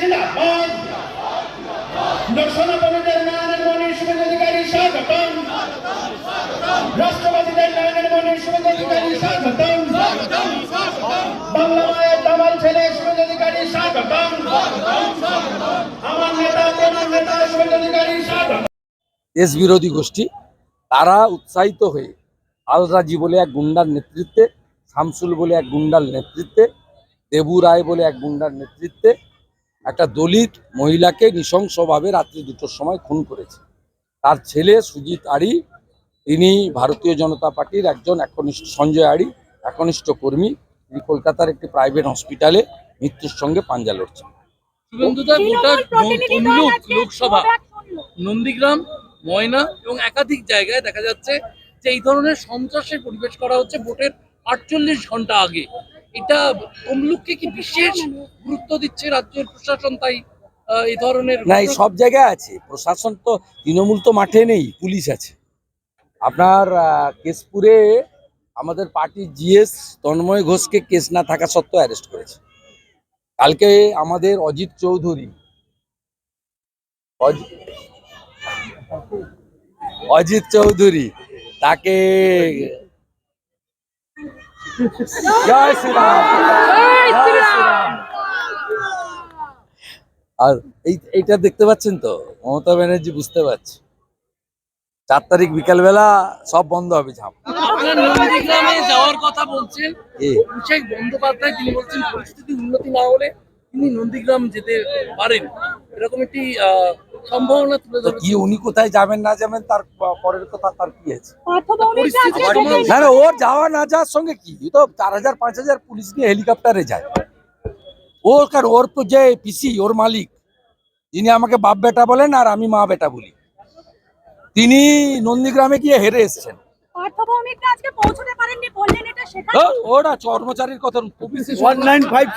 জিন্দাবাদ। সনাতনীদের নয়নের মণি শুভেন্দু অধিকারী স্বাগতম। রাষ্ট্রবাদীদের নয়নের মণি শুভেন্দু অধিকারী স্বাগতম। বাংলা মায়ের দামাল ছেলে শুভেন্দু অধিকারী স্বাগতম। আমার নেতা তরুণ নেতা শুভেন্দু অধিকারী স্বাগতম। দেশ বিরোধী গোষ্ঠী তারা উৎসাহিত হয়ে আলরাজি বলে এক গুন্ডার নেতৃত্বে, শামসুল বলে এক গুন্ডার নেতৃত্বে, দেবু রায় বলে এক গুন্ডার নেতৃত্বে একটা দলিত মহিলাকে নৃশংসভাবে রাত্রি 2টোর সময় খুন করেছে। তার ছেলে সুজিত আড়ি, তিনি ভারতীয় জনতা পার্টির একজন একনিষ্ঠ, সঞ্জয় আড়ি একনিষ্ঠ কর্মী। তিনি কলকাতার একটি প্রাইভেট হসপিটালে মৃত্যুর সঙ্গে পাঞ্জা লড়ছেন। শুভেন্দুদা গোটা লোকসভা, নন্দীগ্রাম, ময়না এবং একাধিক জায়গায় দেখা যাচ্ছে যে এই ধরনের সন্ত্রাসের পরিবেশ করা হচ্ছে ভোটের 48 ঘন্টা আগে। এটা তমলুককে কি বিশেষ গুরুত্ব দিচ্ছে রাজ্যের প্রশাসন? তাই এই ধরনের না, এই সব জায়গায় আছে প্রশাসন, তো তৃণমূল তো মাঠে নেই, পুলিশ আছে। আপনার কেশপুরে আমাদের পার্টির জিএস তন্ময় ঘোষকে কেস না থাকা সত্ত্বেও অ্যারেস্ট করেছে। কালকে আমাদের অজিত চৌধুরী, অজিত চৌধুরী তাকে জয় শ্রীরাম, জয় শ্রীরাম। আর এইটা দেখতে পাচ্ছেন তো, মমতা ব্যানার্জি বুঝতে পারছে 4 তারিখ বিকালবেলা সব বন্ধ হবে। ঝাঁপ আপনার নন্দীগ্রামে যাওয়ার কথা বলছেন অভিষেক বন্দ্যোপাধ্যায়, তিনি বলছেন পরিস্থিতি উন্নতি না হলে তিনি নন্দীগ্রাম যেতে পারেন, এরকম একটি সম্ভাবনা তুলে ধরেছেন। কি উনি কোথায় যাবেন না যাবেন তার পরের কথা, তার কি আছে? পরিস্থিতি না না, ওর যাওয়া না যাওয়ার সঙ্গে কি, ও তো 4000-5000 পুলিশ নিয়ে হেলিকপ্টারে যায়। ওর যে পিসি, ওর মালিক, যিনি আমাকে বাপ বেটা বলেন আর আমি মা বেটা বলি, তিনি নন্দীগ্রামে গিয়ে হেরে এসছেন। আজকে পৌঁছতে পারেননি, বললেন এটা সেটা ওরা কর্মচারীর কথা 1956